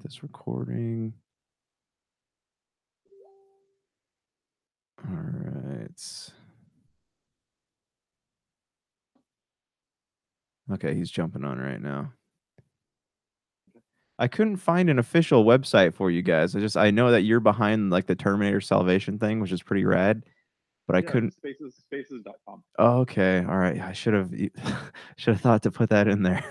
this recording. All right. Okay, he's jumping on right now. I couldn't find an official website for you guys. I know that you're behind like the Terminator Salvation thing, which is pretty rad, but I couldn't. Spaces.com. Oh, okay, all right. I should have thought to put that in there.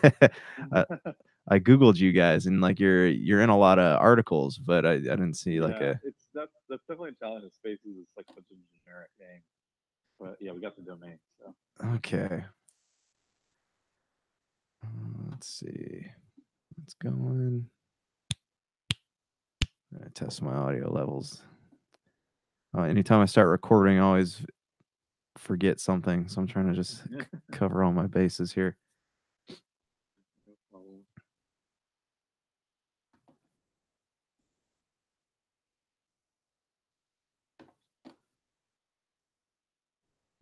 I googled you guys, and like you're in a lot of articles, but I didn't see like a. That's definitely a challenge. Spaces is like such a generic name, but yeah, we got the domain. So okay. Let's see. It's going. I test my audio levels. Anytime I start recording, I always forget something, so I'm trying to just cover all my bases here.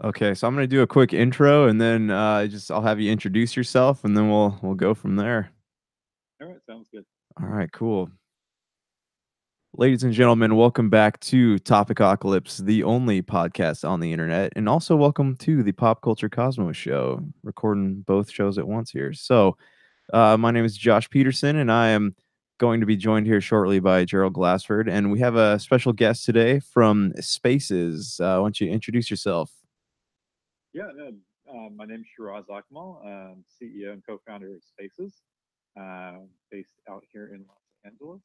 Okay, so I'm gonna do a quick intro, and then I'll have you introduce yourself, and then we'll go from there. All right, sounds good. All right, cool. Ladies and gentlemen, welcome back to Topicocalypse, the only podcast on the internet, and also welcome to the Pop Culture Cosmos Show. Recording both shows at once here. So, my name is Josh Peterson, and I am going to be joined here shortly by Gerald Glassford, and we have a special guest today from Spaces. Why don't you introduce yourself? Yeah, my name is Shiraz Akmal. I'm CEO and co-founder of Spaces, based out here in Los Angeles.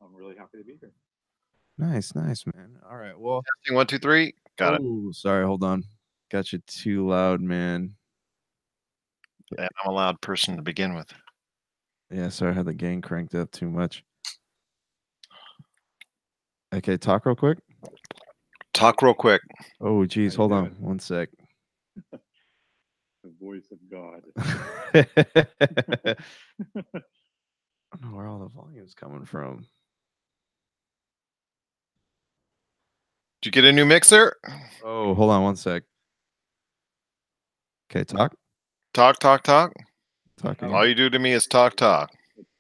I'm really happy to be here. Nice, man. All right, well, testing 1, 2, 3. Got it. Oh, sorry, hold on. Got you too loud, man. Yeah, I'm a loud person to begin with. Yeah, sorry, I had the gain cranked up too much. Okay, talk real quick. Oh, geez, hold on one sec. The voice of God. I don't know where all the volume's coming from. Did you get a new mixer? Oh, hold on one sec. Okay, talk. Talk. Talking. All you do to me is talk. What's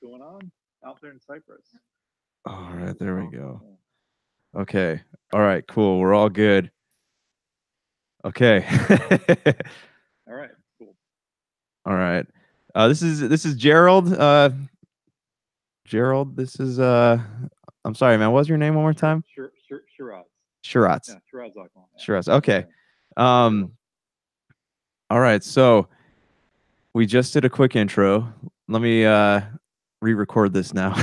going on out there in Cyprus? All right, there we go. Okay. All right, cool. We're all good. Okay. All right, cool. All right. This is Gerald. Gerald, this is I'm sorry, man. What was your name one more time? Shiraz. Shiraz. Yeah, Shiraz Akmal. Yeah. Shiraz. Okay. All right. So we just did a quick intro. Let me re-record this now.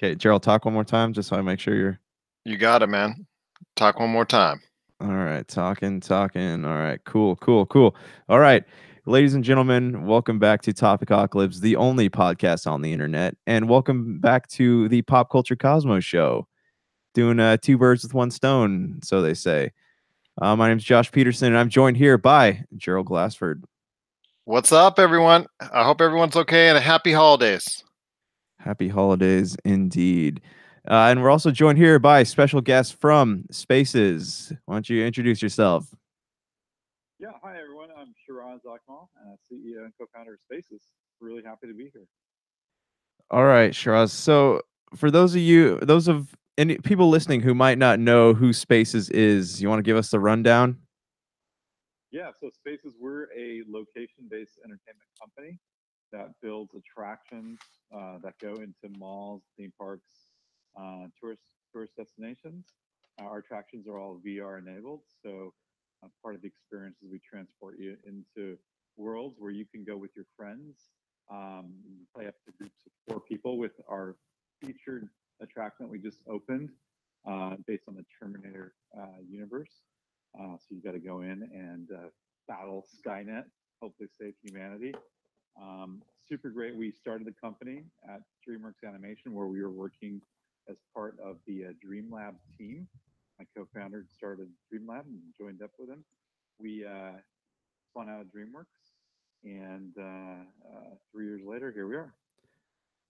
Okay, Gerald, talk one more time, just so I make sure You got it, man. Talk one more time. All right, talking. All right, cool. All right, ladies and gentlemen, welcome back to Topicocalypse, the only podcast on the internet, and welcome back to the Pop Culture Cosmos Show, doing two birds with one stone, so they say. My name is Josh Peterson, and I'm joined here by Gerald Glassford. What's up, everyone? I hope everyone's okay, and happy holidays. Happy holidays indeed. And we're also joined here by special guests from Spaces. Why don't you introduce yourself? Yeah, hi everyone. I'm Shiraz Akmal, CEO and co-founder of Spaces. Really happy to be here. All right, Shiraz. So for those of any people listening who might not know who Spaces is, you want to give us the rundown? Yeah, so Spaces, we're a location-based entertainment company that builds attractions that go into malls, theme parks, tourist destinations. Our attractions are all VR enabled, so part of the experience is we transport you into worlds where you can go with your friends. You play up to groups of 4 people with our featured attraction that we just opened based on the Terminator universe. So you got to go in and battle Skynet, hopefully save humanity. Super great. We started the company at DreamWorks Animation, where we were working as part of the DreamLab team. My co-founder started DreamLab and joined up with him. We spun out of DreamWorks, and 3 years later, here we are.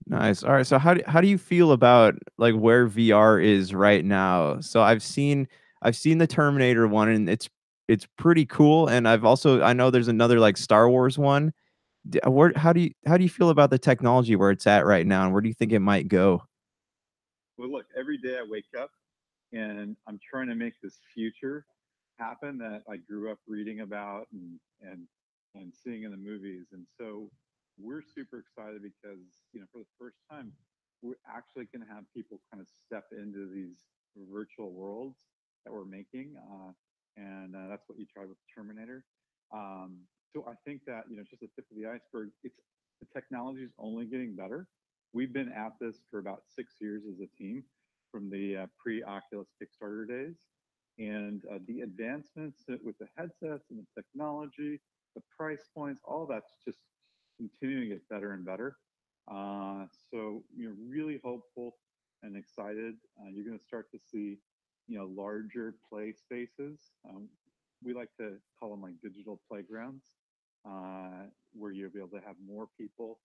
Nice. All right. So how do you feel about like where VR is right now? So I've seen the Terminator one, and it's pretty cool. And I know there's another like Star Wars one Where Yeah. how do you feel about the technology where it's at right now, and where do you think it might go? Well, look, every day I wake up and I'm trying to make this future happen that I grew up reading about and seeing in the movies. And so we're super excited because for the first time we're actually going to have people kind of step into these virtual worlds that we're making, and that's what you tried with Terminator. So I think that it's just the tip of the iceberg. It's the technology is only getting better. We've been at this for about 6 years as a team, from the pre-Oculus Kickstarter days, and the advancements with the headsets and the technology, the price points, all that's just continuing to get better and better. So really hopeful and excited. You're going to start to see larger play spaces. We like to call them like digital playgrounds, where you'll be able to have more people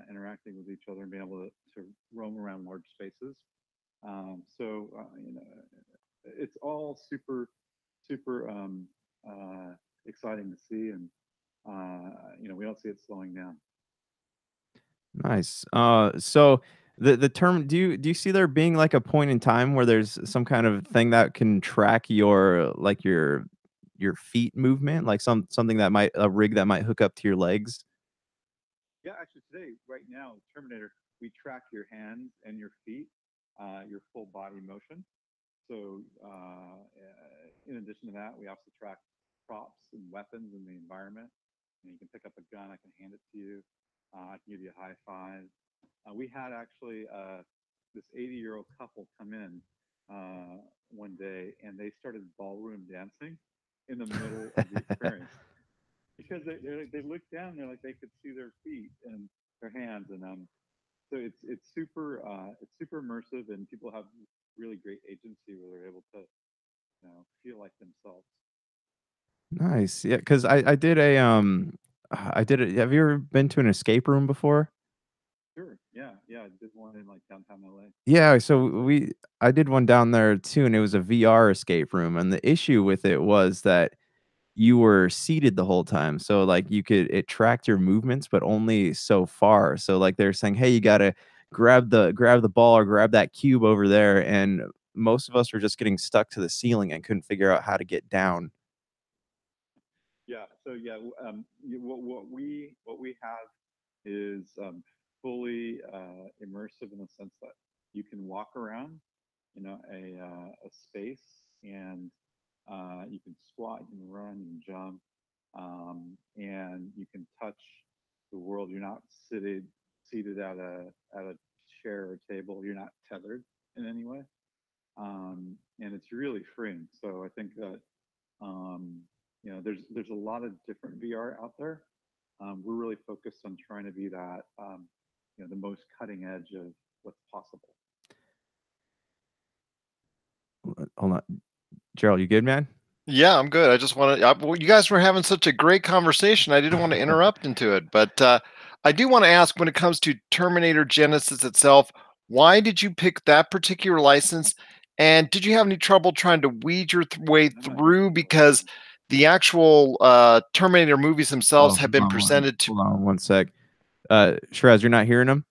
interacting with each other and being able to roam around large spaces. So it's all super exciting to see, and we don't see it slowing down. Nice. So the term, do you see there being like a point in time where there's some kind of thing that can track your like your feet movement, like something that might a rig that might hook up to your legs? Yeah, actually, today, right now, Terminator, we track your hands and your feet, your full body motion. So, in addition to that, we also track props and weapons in the environment. And you can pick up a gun, I can hand it to you, I can give you a high five. We had actually this 80-year-old couple come in one day, and they started ballroom dancing in the middle of the experience because they looked down, they're like they could see their feet and their hands, and so it's super immersive, and people have really great agency where they're able to feel like themselves. Nice. Yeah, because I did a I did it. Have you ever been to an escape room before? Sure. Yeah. Yeah. I did one in like downtown LA. Yeah, so I did one down there too, and it was a VR escape room, and the issue with it was that you were seated the whole time. So, like, it tracked your movements, but only so far. So, like, they're saying, "Hey, you gotta grab the ball or grab that cube over there," and most of us were just getting stuck to the ceiling and couldn't figure out how to get down. Yeah. So yeah, what we have is fully immersive in the sense that you can walk around, a space, and you can squat, you can run, you can jump, and you can touch the world. You're not seated at a chair or table. You're not tethered in any way, and it's really freeing. So I think that there's a lot of different VR out there. We're really focused on trying to be that the most cutting edge of what's possible. Hold on. Gerald, you good, man? Yeah, I'm good. I just want to. Well, you guys were having such a great conversation. I didn't want to interrupt into it, but I do want to ask when it comes to Terminator Genesis itself, why did you pick that particular license? And did you have any trouble trying to weed your way I'm not hearing through you well. because the actual Terminator movies themselves Oh, have been hold on presented to? hold on one sec. Shiraz, you're not hearing him?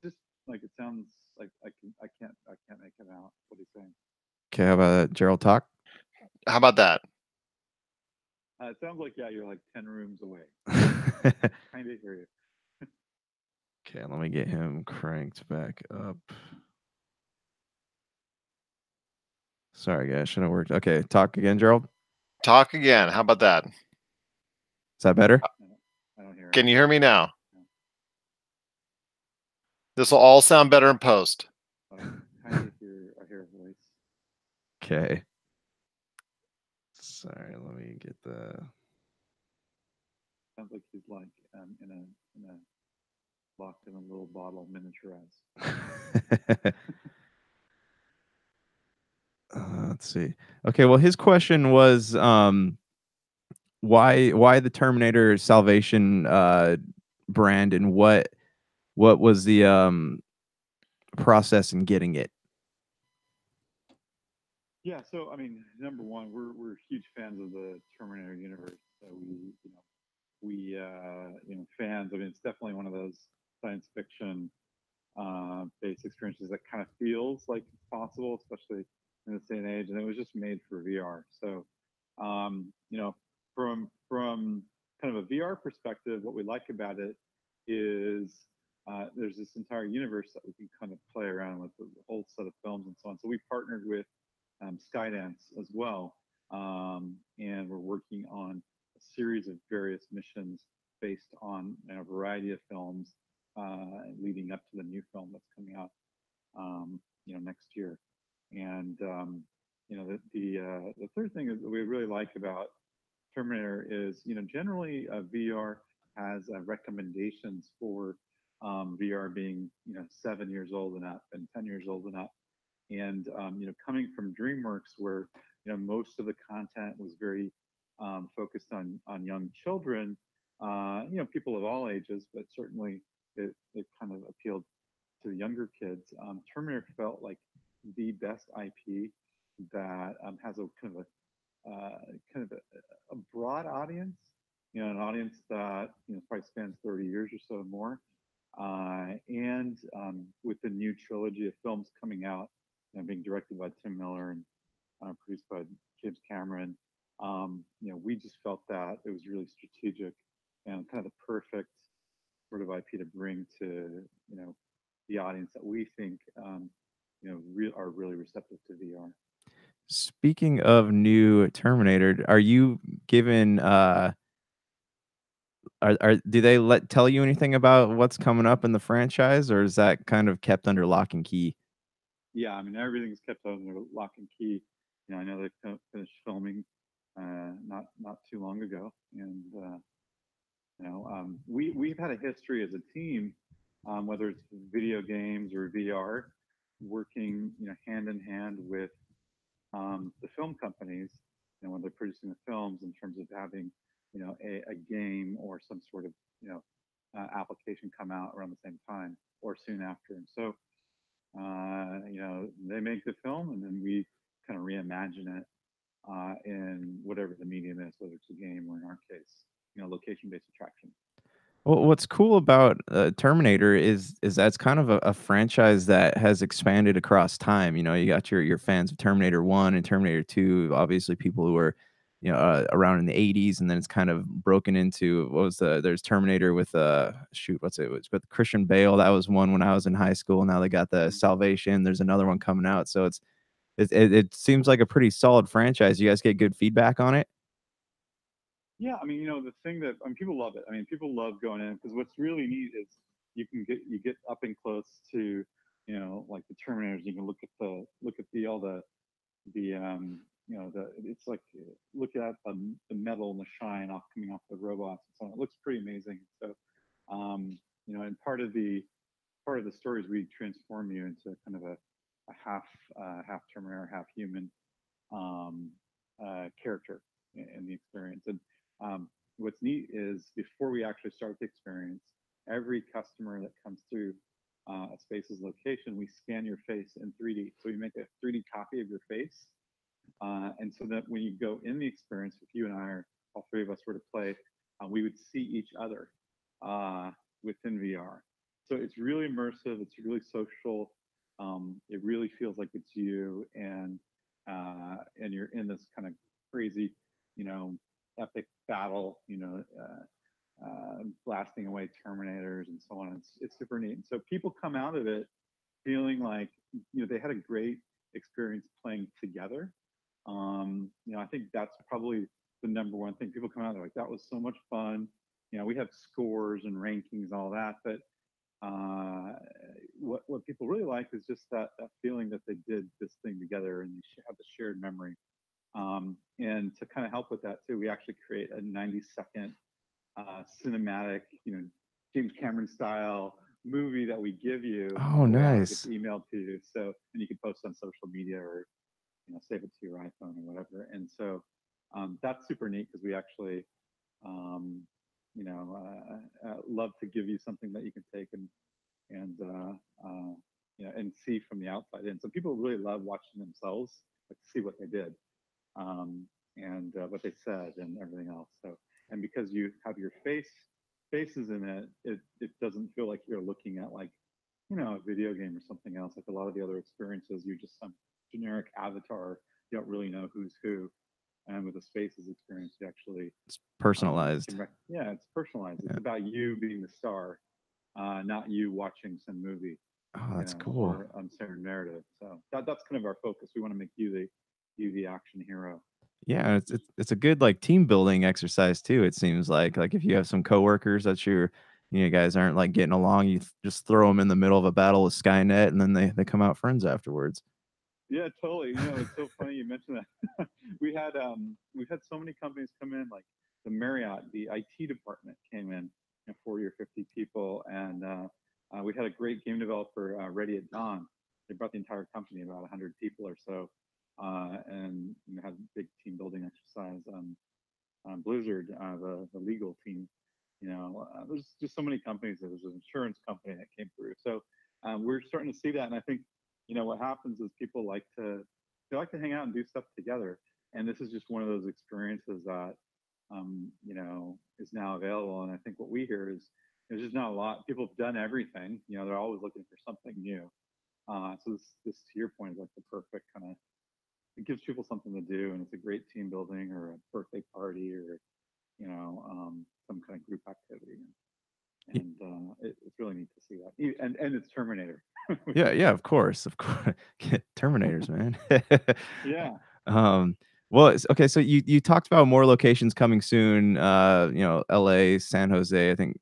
Just like it sounds like I can't make it out. What he's saying. Okay, how about Gerald talk? How about that? It sounds like yeah, you're like 10 rooms away. Kind of hear you. Okay, let me get him cranked back up. Sorry, guys, should have worked. Okay, talk again, Gerald. Talk again. How about that? Is that better? I don't hear Can him. you hear me now? No. This will all sound better in post. Kind of hear I hear a voice. Okay. Sorry, let me get the. Sounds like he's like in a locked in a little bottle miniaturized. Let's see. Okay, well, his question was, why the Terminator Salvation brand, and what was the process in getting it? Yeah, so I mean, number one, we're huge fans of the Terminator universe. So we fans. I mean, it's definitely one of those science fiction based experiences that kind of feels like it's possible, especially in this day and age. And it was just made for VR. So, you know, from kind of a VR perspective, what we like about it is there's this entire universe that we can kind of play around with, the whole set of films and so on. So we partnered with Skydance as well, and we're working on a series of various missions based on a variety of films leading up to the new film that's coming out, next year. And the third thing is that we really like about Terminator is, generally VR has recommendations for VR being, 7 years old and up and 10 years old and up. And coming from DreamWorks, where most of the content was very focused on young children, people of all ages, but certainly it kind of appealed to the younger kids. Terminator felt like the best IP that has a a broad audience, an audience that probably spans 30 years or so more. And with the new trilogy of films coming out, being directed by Tim Miller and produced by James Cameron, we just felt that it was really strategic and kind of the perfect sort of IP to bring to the audience that we think are really receptive to VR. Speaking of new Terminator, are you given, are do they tell you anything about what's coming up in the franchise, or is that kind of kept under lock and key? Yeah, I mean everything's kept under lock and key. I know they finished filming not too long ago, and we've had a history as a team, whether it's video games or VR, working hand in hand with the film companies, when they're producing the films, in terms of having a game or some sort of application come out around the same time or soon after. And so they make the film, and then we kind of reimagine it in whatever the medium is, whether it's a game or, in our case, location-based attraction. Well, what's cool about Terminator is that's kind of a franchise that has expanded across time. You got your fans of Terminator One and Terminator Two. Obviously, people who were around in the '80s, and then it's kind of broken into what was there's Terminator with shoot what's it was with Christian Bale. That was one when I was in high school. Now they got the Salvation. There's another one coming out, so it seems like a pretty solid franchise. You guys get good feedback on it. Yeah, I mean, the thing that people love it. I mean, people love going in because what's really neat is you get up and close to, like the Terminators. You can look at all the it's like look at the metal and the shine coming off the robots and so on. It looks pretty amazing. So, and part of the story is we transform you into kind of a half Terminator, half human um, character in the experience. And what's neat is before we actually start the experience, every customer that comes through a Spaces location, we scan your face in 3D. So we make a 3D copy of your face. And so that when you go in the experience, if you and I are all three of us were to play, we would see each other within VR. So it's really immersive. It's really social. It really feels like it's you, and you're in this kind of crazy, you know, epic battle, blasting away Terminators and so on. It's super neat. And so people come out of it feeling like they had a great experience playing together. I think that's probably the number one thing. People come out, they're like, that was so much fun. We have scores and rankings and all that, but what people really like is just that feeling that they did this thing together and you have the shared memory. And to kind of help with that too, we actually create a 90-second cinematic, James Cameron style movie that we give you on Oh, the way out. It gets nice. emailed to you, so and you can post on social media or save it to your iPhone or whatever. And so that's super neat because we actually love to give you something that you can take and see from the outside in. So people really love watching themselves, like see what they did, and what they said and everything else. So and because you have your faces in it, it doesn't feel like you're looking at like a video game or something else. Like a lot of the other experiences, you're just some generic avatar. You don't really know who's who. And with the Spaces experience, you actually It's personalized. yeah, it's personalized. Yeah. It's about you being the star, not you watching some movie, Oh, that's cool. or certain narrative. So that's kind of our focus. We want to make you the action hero. Yeah, it's a good, like, team building exercise too, it seems like if you have some coworkers that you guys aren't, like, getting along, you just throw them in the middle of a battle with Skynet, and then they come out friends afterwards. Yeah, totally. It's so funny you mentioned that. We've had so many companies come in, like the Marriott, the IT department came in, 40 or 50 people, and we had a great game developer ready at dawn. They brought the entire company, about 100 people or so, and had a big team building exercise. Blizzard, the legal team. There's just so many companies. There's an insurance company that came through. So we're starting to see that, and I think what happens is people like to hang out and do stuff together, and this is just one of those experiences that is now available. And I think what we hear is there's just not a lot. People have done everything. They're always looking for something new. So this to your point is like the perfect kind of, it gives people something to do, and it's a great team building or a birthday party or some kind of group activity. And it's really neat to see that. And it's Terminator, which Yeah, is yeah, great. of course, of course. Terminators, man. Yeah, Um, well, okay, so you talked about more locations coming soon, LA, San Jose, I think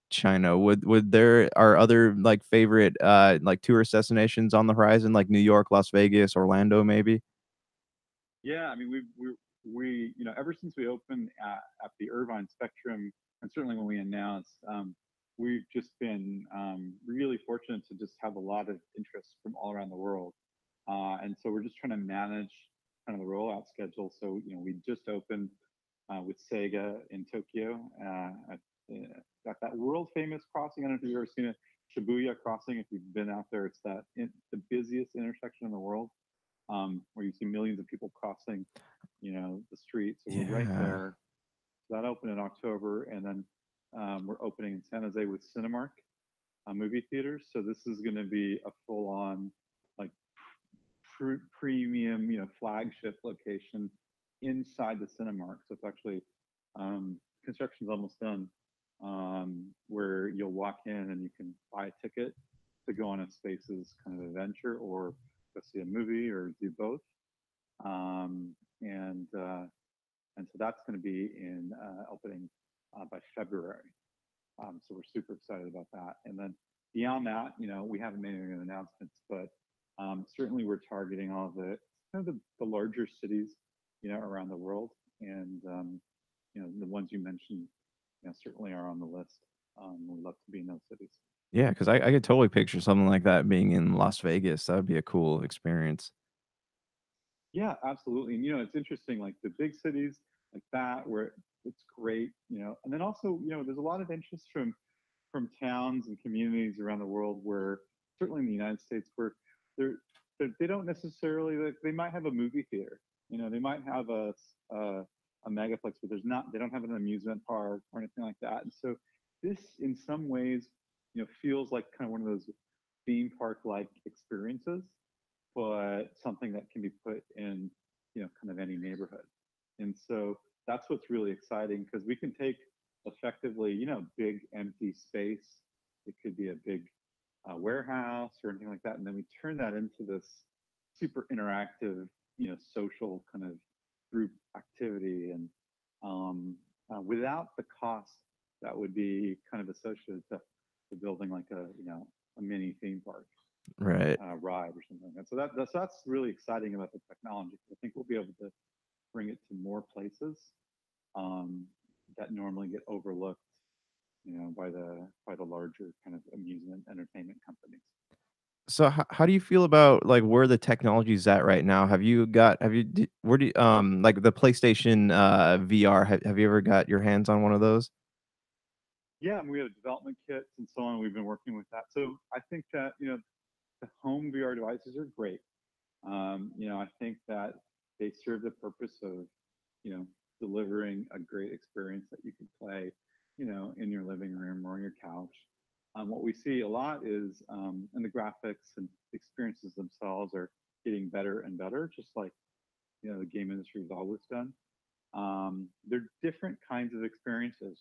China. Would there are other, like, favorite, like, tourist destinations on the horizon, like New York, Las Vegas, Orlando, maybe? yeah. I mean, we ever since we opened at the Irvine Spectrum, and certainly when we announced, we've just been really fortunate to just have a lot of interest from all around the world. And so we're just trying to manage kind of the rollout schedule. So we just opened with Sega in Tokyo at that world famous crossing. I don't know if you've ever seen it, Shibuya crossing. If you've been out there, it's the busiest intersection in the world, where you see millions of people crossing, the street. So we're right Yeah. there. That opened in October, and then we're opening in San Jose with Cinemark movie theaters. So this is going to be a full-on, like, premium, flagship location inside the Cinemark. So it's actually construction's almost done, where you'll walk in and you can buy a ticket to go on a Spaces kind of adventure, or go see a movie, or do both. Um, and uh, and so that's going to be in opening by February. So we're super excited about that. And then beyond that, we haven't made any announcements, but certainly we're targeting all kind of the larger cities, around the world. And the ones you mentioned, certainly are on the list. We'd love to be in those cities. Yeah, 'cause I could totally picture something like that being in Las Vegas. That would be a cool experience. Yeah, absolutely. And it's interesting, like the big cities like that, where it's great, and then also, there's a lot of interest from towns and communities around the world, where certainly in the United States, where they're, they don't necessarily, like, they might have a movie theater, they might have a megaplex, but they don't have an amusement park or anything like that. And so this, in some ways, feels like kind of one of those theme park like experiences, but something that can be put in, kind of any neighborhood. And so that's what's really exciting, because we can take effectively, big empty space. It could be a big warehouse or anything like that, and then we turn that into this super interactive, social kind of group activity, and without the cost that would be kind of associated to building like a mini theme park Right. ride or something like that. So that's really exciting about the technology. I think we'll be able to bring it to more places um, that normally get overlooked, by the larger kind of amusement entertainment companies. So how do you feel about, like, where the technology's at right now? Have you d where do you, like, the PlayStation, VR, have you ever got your hands on one of those? Yeah, and we have development kits and so on. We've been working with that. So I think that the home VR devices are great. I think that they serve the purpose of, you know, delivering a great experience that you can play, in your living room or on your couch. What we see a lot is, and the graphics and experiences themselves are getting better and better, just like the game industry has always done. They're different kinds of experiences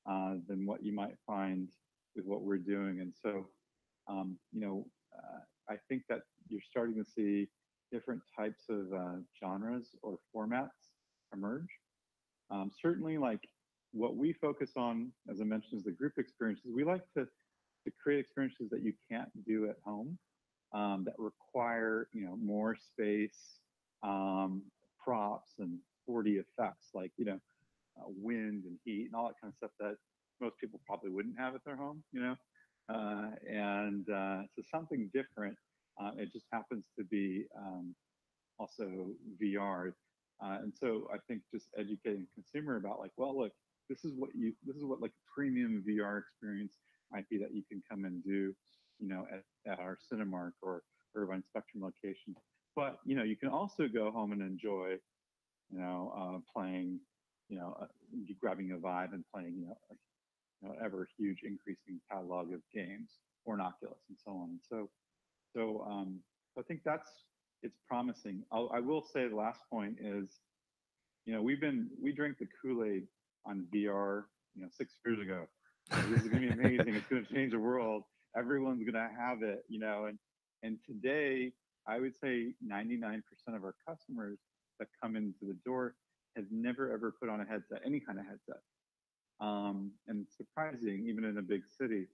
than what you might find with what we're doing, and so I think that you're starting to see different types of genres or formats emerge. Certainly, like what we focus on, as I mentioned, is the group experiences. We like to create experiences that you can't do at home, that require more space, um, props, and 4D effects, like wind and heat and all that kind of stuff that most people probably wouldn't have at their home. And so something different. It just happens to be also VR. And so I think just educating the consumer about, like, well, look, this is what like a premium VR experience might be that you can come and do, at our Cinemark or Irvine Spectrum location. But you can also go home and enjoy, playing, grabbing a Vive and playing, ever huge increasing catalog of games, or an Oculus, and so on. And so I think it's promising. I will say the last point is, we drank the Kool-Aid on VR, 6 years ago. This is going to be amazing. It's going to change the world. Everyone's going to have it, and today I would say 99% of our customers that come into the door have never ever put on a headset, any kind of headset. And it's surprising, even in a big city.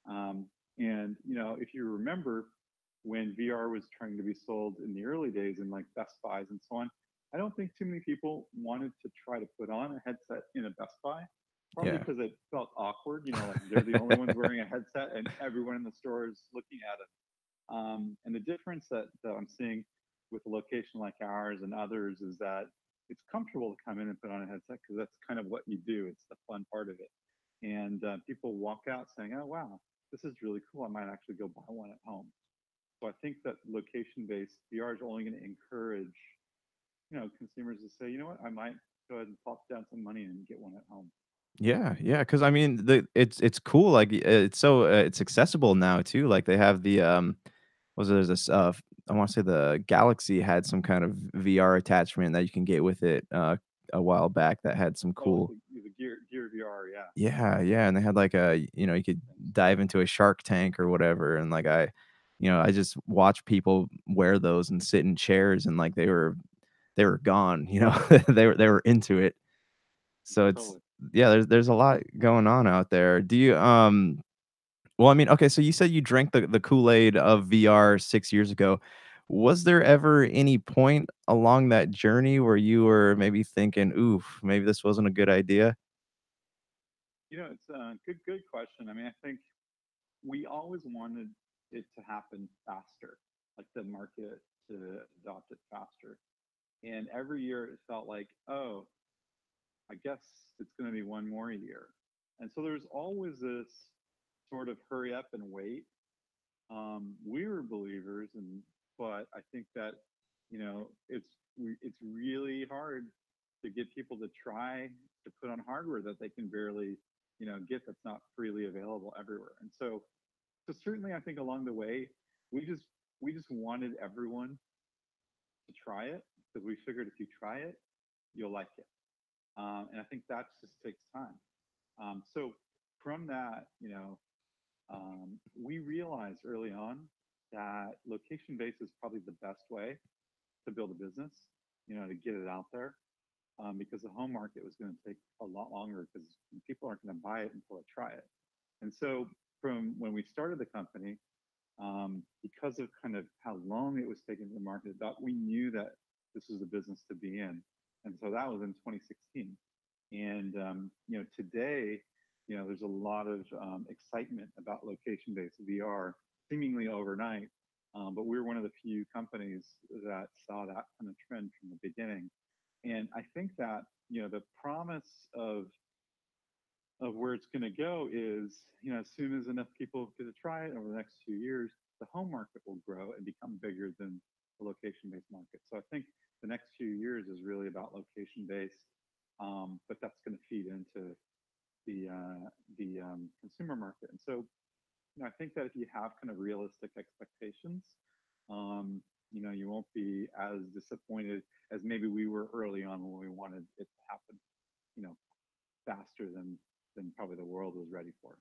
And if you remember when VR was trying to be sold in the early days in like Best Buys and so on, I don't think too many people wanted to try to put on a headset in a Best Buy, probably Yeah. because it felt awkward. Like they're the only ones wearing a headset, and everyone in the store is looking at it. And the difference that I'm seeing with a location like ours and others is that it's comfortable to come in and put on a headset, because that's kind of what you do. It's the fun part of it. And people walk out saying, "Oh wow, this is really cool. I might actually go buy one at home." So I think that location-based VR is only going to encourage, consumers to say, "You know what, I might go ahead and pop down some money and get one at home." Yeah, yeah, because I mean, it's cool, like, it's so, it's accessible now too, like, they have the, was there's this, I wanna say the Galaxy had some kind of VR attachment that you can get with it, a while back that had some Oh, cool. the Gear VR, yeah. Yeah, yeah, and they had, like, you could dive into a Shark Tank or whatever, and, like, I just watch people wear those and sit in chairs, and, like, they were gone, they were into it. So it's Totally. yeah, there's a lot going on out there. Do you, well, I mean, okay, so you said you drank the Kool-Aid of VR 6 years ago. Was there ever any point along that journey where you were maybe thinking, "Oof, maybe this wasn't a good idea?" It's a good question. I mean, I think we always wanted it to happen faster, like the market to adopt it faster. And every year it felt like, oh, I guess it's going to be one more year. And so there's always this sort of hurry up and wait. We were believers, but I think that it's really hard to get people to try to put on hardware that they can barely get, that's not freely available everywhere. And so certainly I think along the way we just we just wanted everyone to try it, because we figured if you try it, you'll like it. And I think that just takes time. So from that, we realized early on that location based is probably the best way to build a business, to get it out there, because the home market was going to take a lot longer, because people aren't going to buy it until they try it. And so from when we started the company, because of kind of how long it was taking to the market, that we knew that this was the business to be in. And so that was in 2016. And today, there's a lot of excitement about location-based VR, seemingly overnight. But we're one of the few companies that saw that kind of trend from the beginning. And I think that the promise of where it's going to go is, as soon as enough people get to try it over the next few years, the home market will grow and become bigger than the location-based market. So I think the next few years is really about location-based. but that's going to feed into the consumer market. And so, I think that if you have kind of realistic expectations, um, you won't be as disappointed as maybe we were early on when we wanted it to happen, you know, faster than probably the world was ready for.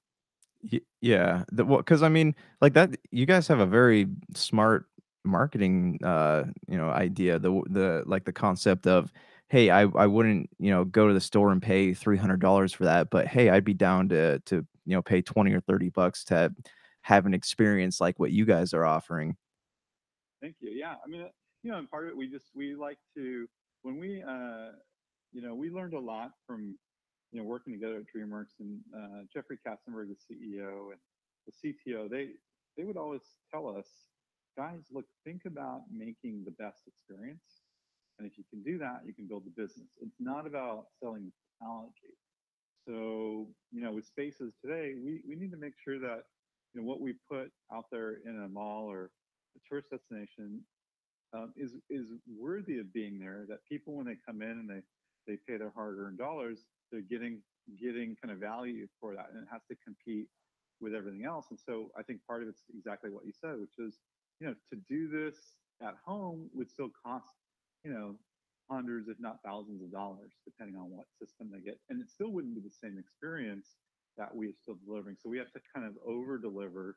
Yeah, because I mean, like that. You guys have a very smart marketing, idea. The like the concept of, hey, I wouldn't go to the store and pay $300 for that, but hey, I'd be down to pay 20 or $30 to have an experience like what you guys are offering. Thank you. Yeah, I mean, and part of it, we like to when we learned a lot from working together at DreamWorks and Jeffrey Katzenberg, the CEO, and the CTO. They would always tell us, guys, look, think about making the best experience, and if you can do that, you can build the business. It's not about selling the technology. So, with spaces today, we need to make sure that what we put out there in a mall or a tourist destination is worthy of being there. That people, when they come in and they pay their hard-earned dollars, they're getting kind of value for that, and it has to compete with everything else. And so, I think part of it's exactly what you said, which is to do this at home would still cost you know hundreds, if not thousands of dollars, depending on what system they get, and it still wouldn't be the same experience that we are still delivering. So we have to kind of over deliver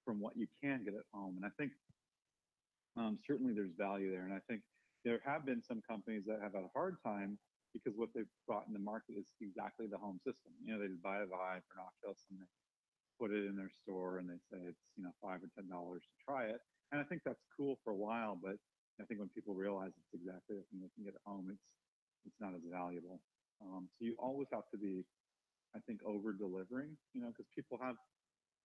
from what you can get at home. And I think certainly there's value there. And I think there have been some companies that have had a hard time because what they've brought in the market is exactly the home system. They just buy a Vive or an Oculus and they put it in their store and they say it's $5 or $10 to try it. And I think that's cool for a while, but I think when people realize it's exactly the thing they can get at home, it's not as valuable. So you always have to be, I think, over delivering, because people have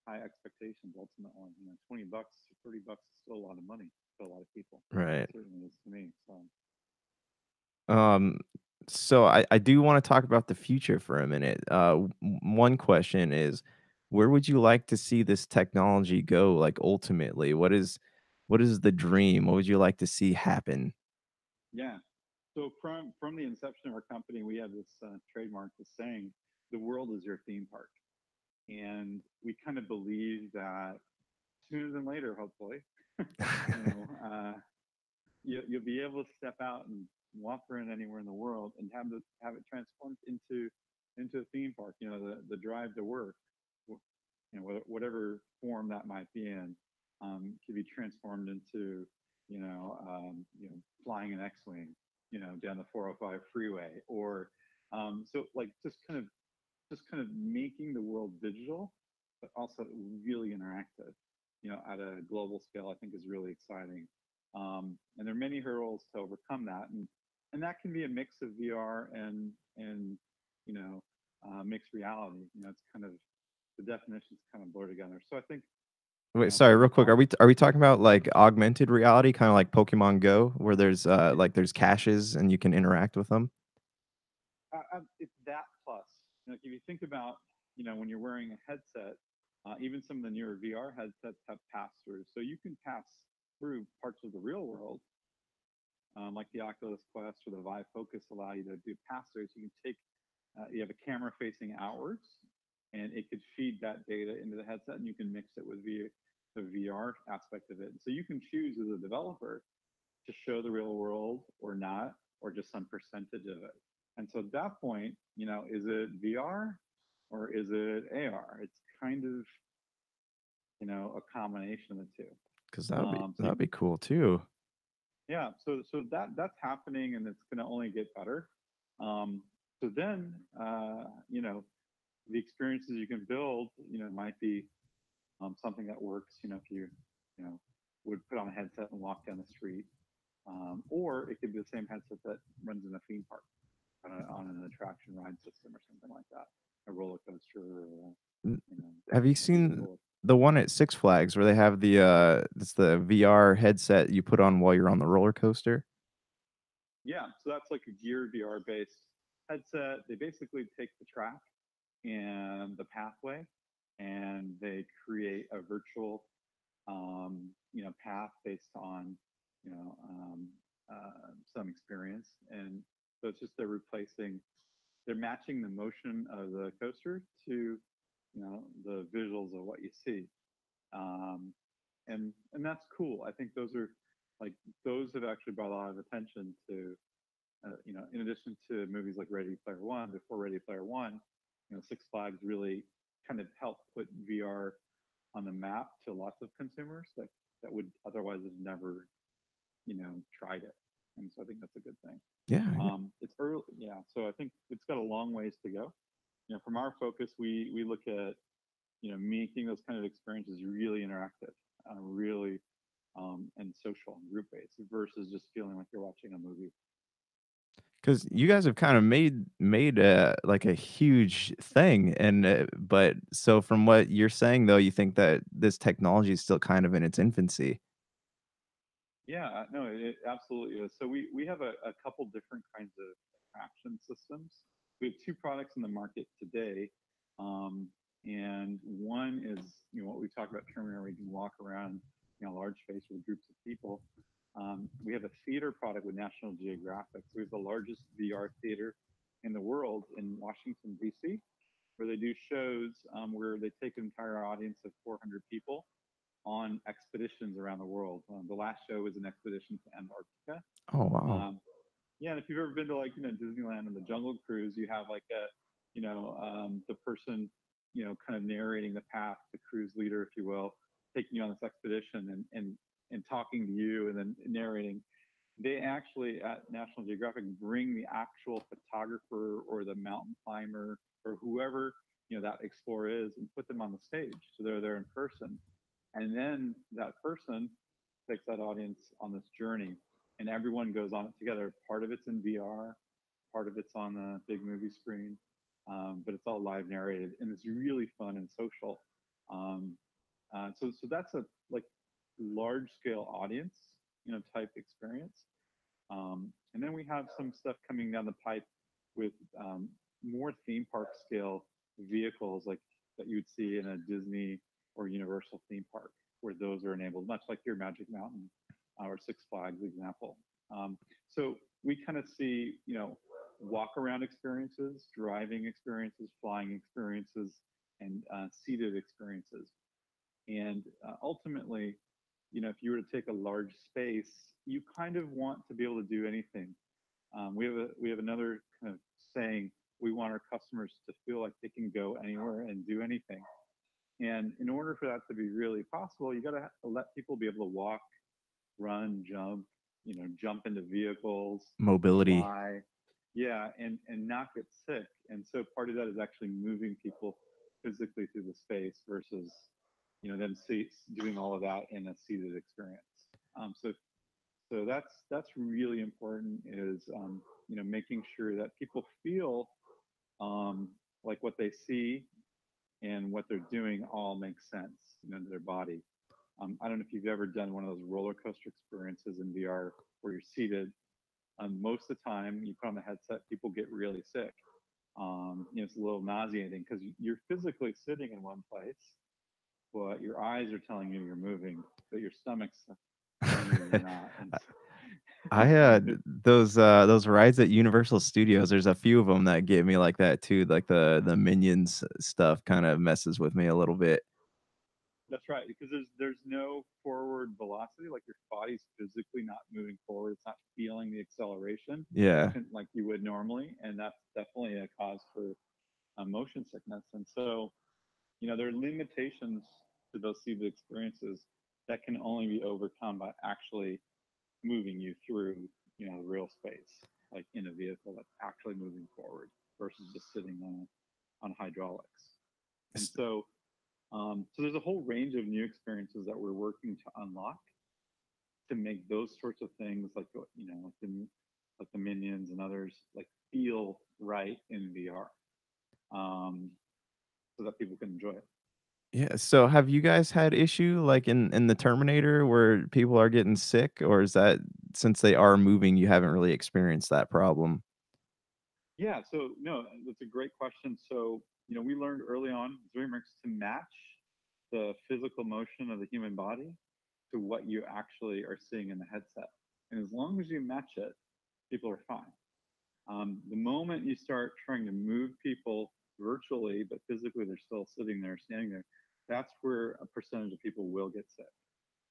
high expectations ultimately. 20 bucks or 30 bucks is still a lot of money to a lot of people. Right. It certainly is to me. So Um, so I do want to talk about the future for a minute. One question is, where would you like to see this technology go? Like ultimately, what is the dream? What would you like to see happen? yeah. So from the inception of our company, we have this trademark, this saying, "The world is your theme park," and we kind of believe that sooner than later, hopefully, you know, you'll be able to step out and walk around anywhere in the world and have it transformed into a theme park. The drive to work, whatever form that might be in, could be transformed into flying an X-wing, down the 405 freeway, or so like just kind of making the world digital, but also really interactive, at a global scale, I think is really exciting. And there are many hurdles to overcome that, and that can be a mix of VR and mixed reality. It's kind of the definitions kind of blur together. So I think Wait, sorry, for real the quick. top, Are we talking about like augmented reality, kind of like Pokemon Go, where there's there's caches and you can interact with them? it's that plus. If you think about when you're wearing a headset, even some of the newer VR headsets have pass through, so you can pass through parts of the real world, like the Oculus Quest or the Vive Focus allow you to do pass throughs. You have a camera facing outwards, and it could feed that data into the headset, and you can mix it with the VR aspect of it. So you can choose as a developer to show the real world or not, or just some percentage of it. And so at that point, is it VR or is it AR? It's kind of, a combination of the two. Because that would be So that'd be cool too. yeah, so that's happening, and it's going to only get better. So then, the experiences you can build, might be something that works. If you would put on a headset and walk down the street, or it could be the same headset that runs in a theme park on an attraction ride system or something like that, a roller coaster, or N- you know, Have you a seen vehicle. the one at Six Flags where they have it's the VR headset you put on while you're on the roller coaster? Yeah, so that's like a gear VR based headset. They basically take the track and the pathway, and they create a virtual, path based on, you know, um, some experience. And so it's just they're replacing they're matching the motion of the coaster to the visuals of what you see, um, and that's cool. I think like those have actually brought a lot of attention to in addition to movies like Ready Player One. Before Ready Player One, Six Flags really kind of helped put VR on the map to lots of consumers that would otherwise have never tried it. And so I think that's a good thing. Yeah. It's early, yeah. So I think it's got a long ways to go. From our focus, we look at making those kind of experiences really interactive, really and social and group based versus just feeling like you're watching a movie. Because you guys have kind of made like a huge thing, and but so from what you're saying though, you think that this technology is still kind of in its infancy. Yeah, no, it absolutely is. So we have a couple different kinds of attraction systems. We have two products in the market today, and one is what we talk about Terminator, where you can walk around large space with groups of people. We have a theater product with National Geographic. So we have the largest VR theater in the world in Washington D.C., where they do shows where they take an entire audience of 400 people on expeditions around the world. The last show was an expedition to Antarctica. Oh wow. Yeah, and if you've ever been to Disneyland and the Jungle Cruise, you have the person kind of narrating the path, the cruise leader, if you will, taking you on this expedition and talking to you and then narrating. They actually at National Geographic bring the actual photographer or the mountain climber or whoever that explorer is and put them on the stage, so they're there in person, and then that person takes that audience on this journey, and everyone goes on it together. Part of it's in VR, part of it's on the big movie screen, but it's all live narrated, and it's really fun and social. Um, so that's a like large scale audience, type experience. And then we have some stuff coming down the pipe with more theme park scale vehicles, like that you would see in a Disney or Universal theme park, where those are enabled, much like your Magic Mountain or Six Flags example. So we kind of see, walk around experiences, driving experiences, flying experiences, and seated experiences. And ultimately, if you were to take a large space, you kind of want to be able to do anything. We have another kind of saying: we want our customers to feel like they can go anywhere and do anything. And in order for that to be really possible, you got to let people be able to walk, run, jump, jump into vehicles, Mobility. fly, yeah, and not get sick. And so part of that is actually moving people physically through the space versus them doing all of that in a seated experience. So that's really important, is making sure that people feel like what they see and what they're doing all makes sense, to their body. I don't know if you've ever done one of those roller coaster experiences in VR where you're seated. Most of the time, you put on the headset, people get really sick. It's a little nauseating because you're physically sitting in one place, but your eyes are telling you you're moving, but your stomach's telling you you're not. And I had those rides at Universal Studios. There's a few of them that get me like that too. Like the Minions stuff kind of messes with me a little bit. that's right, because there's no forward velocity. Like your body's physically not moving forward. It's not feeling the acceleration Yeah. like you would normally, and that's definitely a cause for motion sickness. And so, there are limitations to those seated experiences that can only be overcome by actually moving you through, real space, like in a vehicle that's actually moving forward versus just sitting on hydraulics. And S- so there's a whole range of new experiences that we're working to unlock to make those sorts of things like like the Minions and others like feel right in VR, so that people can enjoy it. Yeah. So have you guys had issue like in the Terminator where people are getting sick, or is that since they are moving, you haven't really experienced that problem? Yeah, so no, that's a great question. So, we learned early on DreamWorks to match the physical motion of the human body to what you actually are seeing in the headset. And as long as you match it, people are fine. The moment you start trying to move people virtually, but physically they're still sitting there, standing there, that's where a percentage of people will get sick.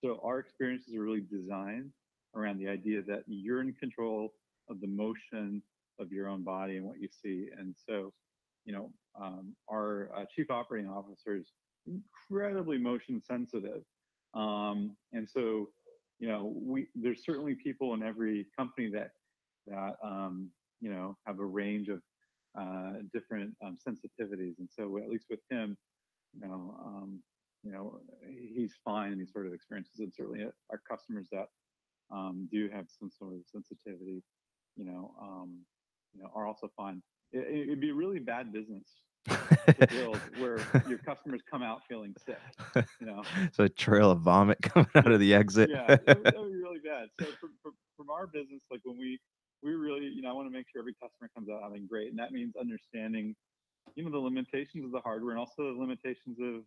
So our experiences are really designed around the idea that you're in control of the motion of your own body and what you see. And so, our chief operating officer is incredibly motion sensitive. And so, we there's certainly people in every company that have a range of different sensitivities. And so, at least with him, you know, um, he's fine in these sort of experiences. And certainly, our customers that do have some sort of sensitivity, you know, um, are also fine. It'd be a really bad business to build where your customers come out feeling sick. You know, So a trail of vomit coming out yeah, of the exit. yeah, that would be really bad. So from our business, like when we really, I want to make sure every customer comes out having great, and that means understanding, the limitations of the hardware and also the limitations of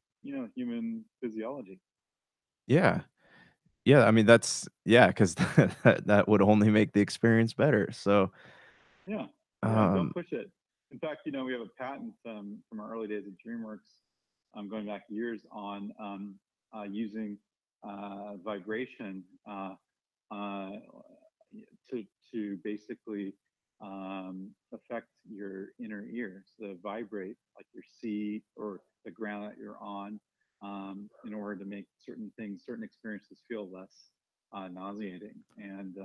human physiology. Yeah. Yeah, I mean, that's yeah, 'cause that would only make the experience better, so, Yeah, yeah, don't um push it. In fact, we have a patent from our early days at DreamWorks, going back years on using vibration uh, to basically affect your inner ear, so vibrate like your seat or the ground that you're on, in order to make certain things, certain experiences feel less nauseating. And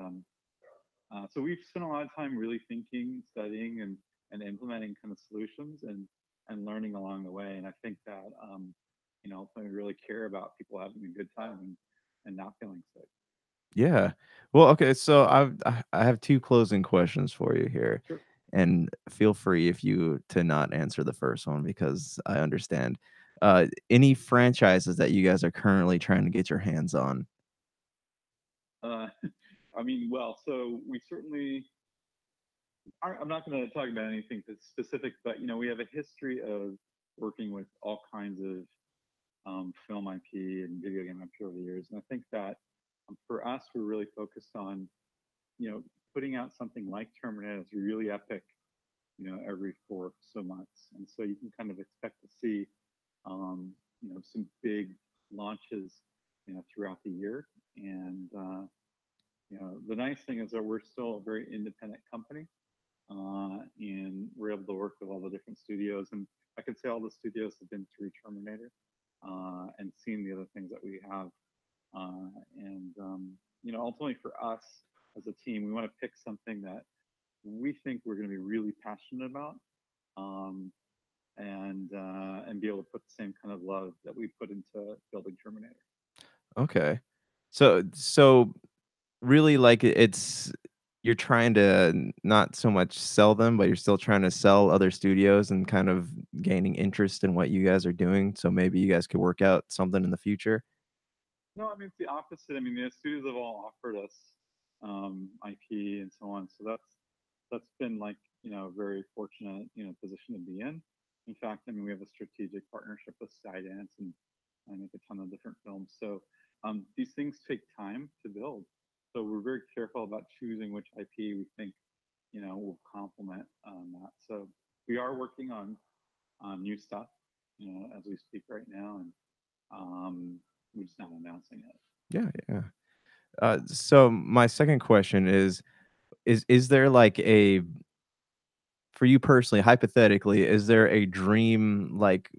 so we've spent a lot of time really thinking, studying, and implementing kind of solutions and learning along the way. And I think that ultimately we really care about people having a good time and not feeling sick. yeah. Well, okay, so I have 2 closing questions for you here, Sure. and feel free if you to not answer the first one because I understand. Any franchises that you guys are currently trying to get your hands on? Uh, I mean, well, so we certainly. I'm not going to talk about anything specific, but we have a history of working with all kinds of film IP and video game IP over the years, and I think that for us, we're really focused on you know putting out something like Terminator that's really epic, every 4 or so months, and so you can kind of expect to see some big launches, throughout the year, and the nice thing is that we're still a very independent company, and we're able to work with all the different studios. And I could say all the studios have been through Terminator and seen the other things that we have. And ultimately for us as a team, we want to pick something that we think we're going to be really passionate about, um, and be able to put the same kind of love that we put into building Terminator. Okay. So really, like, it's you're trying to not so much sell them, but you're still trying to sell other studios and kind of gaining interest in what you guys are doing, so maybe you guys could work out something in the future? No, I mean it's the opposite. I mean the studios have all offered us IP and so on. So that's been like a very fortunate position to be in. In fact, I mean we have a strategic partnership with Skydance, and I make a ton of different films. So these things take time to build. So we're very careful about choosing which IP we think will complement that. So we are working on new stuff, as we speak right now, and we're just not announcing it. Yeah, yeah. So my second question is there like a for you personally, hypothetically, is there a dream, like,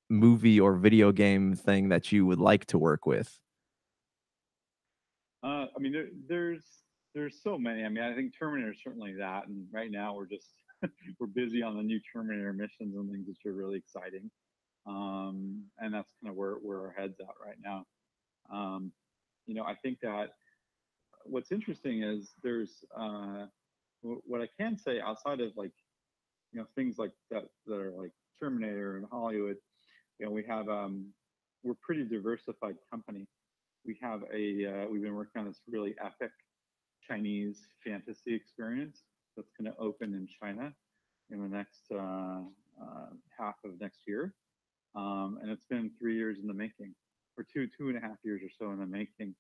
movie or video game thing that you would like to work with? I mean, there's so many. I mean, I think Terminator is certainly that, and right now we're just we're busy on the new Terminator missions and things which are really exciting. And that's kind of where our heads at right now. Um, I think that what's interesting is there's what I can say outside of like things like that are like Terminator and Hollywood. We have we're a pretty diversified company. We have we've been working on this really epic Chinese fantasy experience that's going to open in China in the next half of next year, and it's been 3 years in the making, or 2.5 years or so in the making.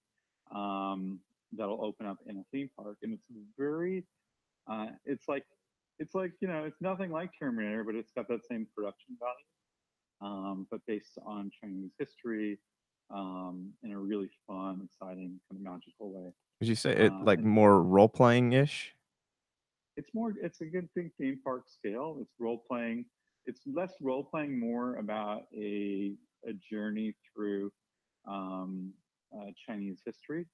That'll open up in a theme park, and it's very, it's like nothing like Terminator, but it's got that same production value, but based on Chinese history, in a really fun, exciting, kind of magical way. Would you say it like And more role playing ish? it's a good thing theme park scale. It's role playing. It's less role playing, more about a journey through Chinese history,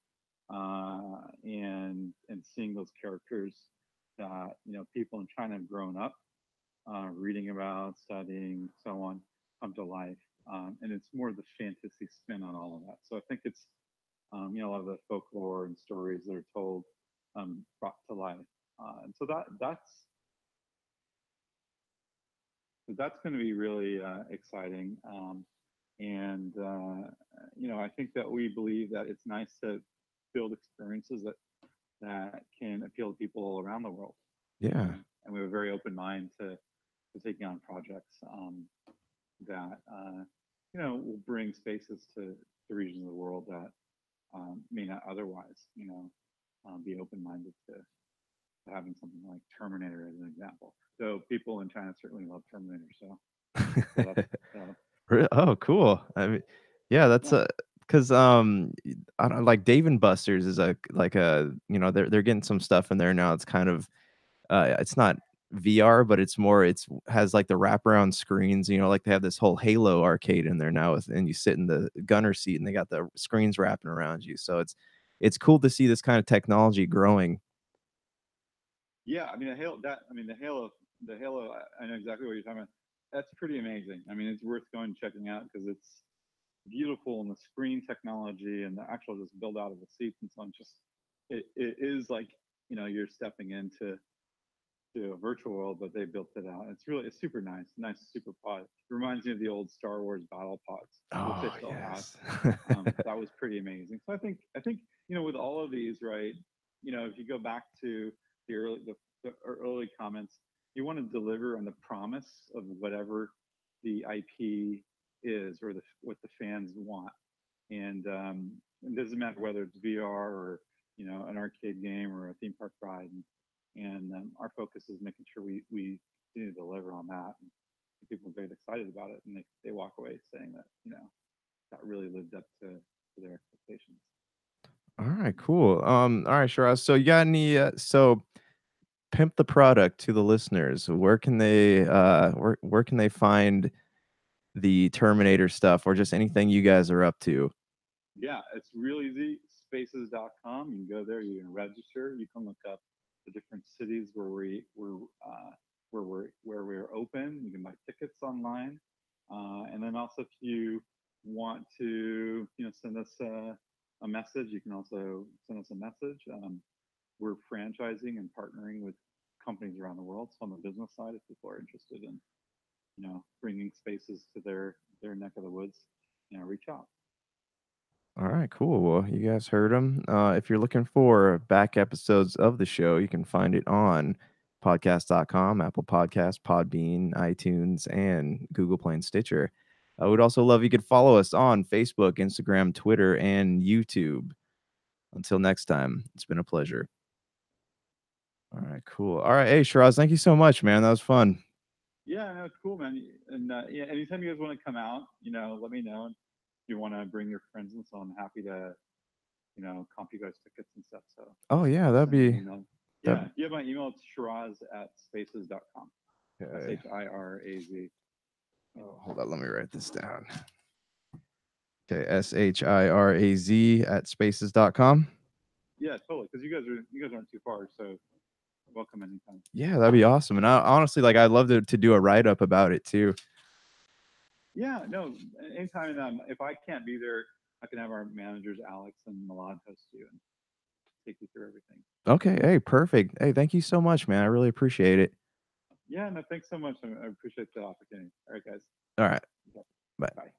and seeing those characters that people in China have grown up reading about, studying, so on, come to life. And it's more the fantasy spin on all of that. So I think it's a lot of the folklore and stories that are told, brought to life. And so that's going to be really exciting. And I think that we believe that it's nice to build experiences that can appeal to people all around the world. Yeah. And we have a very open mind to taking on projects that will bring spaces to regions of the world that may not otherwise be open-minded to having something like Terminator as an example. So people in China certainly love Terminator. So that's, Oh, cool. I mean, yeah, that's yeah. because I don't like Dave and Buster's is a they're getting some stuff in there now. It's kind of it's not VR, but it's more has like the wraparound screens. Like they have this whole Halo arcade in there now, and you sit in the gunner seat, and they got the screens wrapping around you. So it's cool to see this kind of technology growing. Yeah, I mean the Halo. I know exactly what you're talking about. That's pretty amazing. I mean, it's worth going and checking out because it's beautiful, and the screen technology and the actual just build out of the seats and so on. Just it is like you're stepping into a virtual world, but they built it out. It's super nice super pod. It reminds me of the old Star Wars battle pods, which they Oh still have. yes. That was pretty amazing. So I think with all of these, right? If you go back to the early comments, you want to deliver on the promise of whatever the IP is, or what the fans want. And it doesn't matter whether it's VR or an arcade game or a theme park ride. And our focus is making sure we continue to deliver on that. And people get excited about it, and they walk away saying that that really lived up to their expectations. All right, cool. All right, Shiraz. So you got any? Pimp the product to the listeners. Where can they find the Terminator stuff, or just anything you guys are up to? Yeah, it's real easy. Spaces.com. You can go there. You can register. You can look up the different cities where we're open. You can buy tickets online, and then also if you want to send us a message, you can also send us a message. We're franchising and partnering with companies around the world. So on the business side, if people are interested in bringing spaces to their neck of the woods, reach out. All right, cool. Well, you guys heard them. If you're looking for back episodes of the show, you can find it on podcast.com, Apple Podcasts, Podbean, iTunes, and Google Play and Stitcher. I would also love if you could follow us on Facebook, Instagram, Twitter, and YouTube. Until next time, it's been a pleasure. All right, cool. All right, hey, Shiraz, thank you so much, man. That was fun. Yeah, no, it's cool, man. And yeah, anytime you guys want to come out, let me know. And if you want to bring your friends and so, I'm happy to, comp you guys tickets and stuff. So, Oh yeah, that'd send me an be email. that. Yeah, you have my email. It's shiraz@spaces.com. Okay. SHIRAZ. Oh, hold on, let me write this down. Okay, SHIRAZ@spaces.com. Yeah, totally. Because you guys aren't too far, so welcome anytime. Yeah, that'd be awesome. And I honestly, like, I'd love to do a write up about it too. Yeah, no, anytime. If I can't be there, I can have our managers Alex and Milad host you and take you through everything. Okay, hey, perfect. Hey, thank you so much, man. I really appreciate it. Yeah, no, thanks so much. I appreciate the opportunity. All right, guys. All right. Okay. Bye. Bye.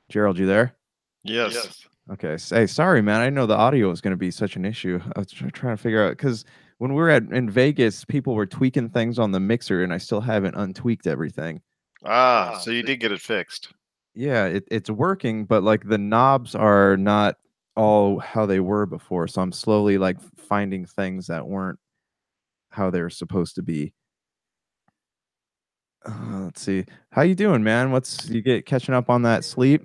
Gerald, you there? Yes. Okay. Hey, sorry, man. I didn't know the audio was going to be such an issue. I was trying to figure out because when we were in Vegas, people were tweaking things on the mixer, and I still haven't untweaked everything. So you did get it fixed. Yeah, it's working, but like the knobs are not all how they were before. So I'm slowly like finding things that weren't how they're supposed to be. Let's see. How you doing, man? What's you get catching up on that sleep?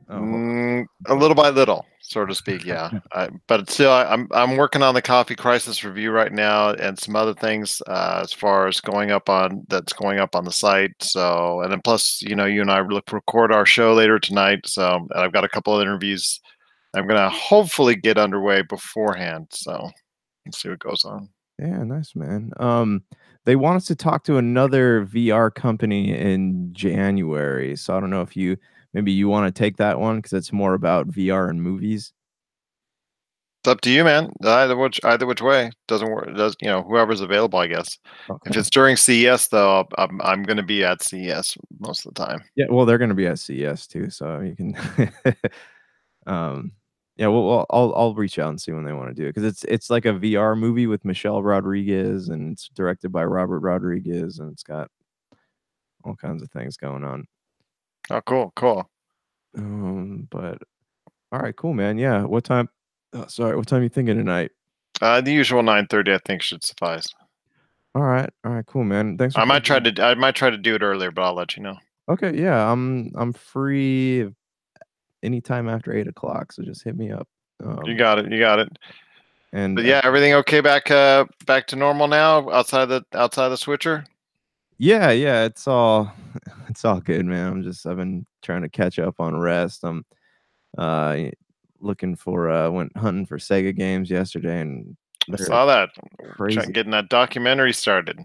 Oh, hold A little by little, so to speak. Yeah, but still, I'm working on the coffee crisis review right now, and some other things as far as going up on the site. So, and then plus, you and I record our show later tonight. So, and I've got a couple of interviews I'm gonna hopefully get underway beforehand. So, let's see what goes on. Yeah, nice, man. They want us to talk to another VR company in January. So I don't know if maybe you want to take that one because it's more about VR and movies. It's up to you, man. Either which way doesn't work. Does whoever's available, I guess. If Okay. it's during CES, though, I'm going to be at CES most of the time. Yeah, well, they're going to be at CES too, so you can. um, yeah, well, I'll reach out and see when they want to do it because it's like a VR movie with Michelle Rodriguez and it's directed by Robert Rodriguez and it's got all kinds of things going on. Oh, cool. But all right, cool, man. Yeah, what time? Oh, sorry, what time you thinking tonight? The usual 9:30, I think, should suffice. All right, cool, man. Thanks for I might taking. try to do it earlier, but I'll let you know. Okay, yeah, I'm free anytime after 8 o'clock, so just hit me up. You got it. And But yeah, everything okay back to normal now outside the switcher? yeah, it's all it's all good, man. I've been trying to catch up on rest. I'm uh looking for went hunting for Sega games yesterday and I they're saw that. crazy. Getting that documentary started.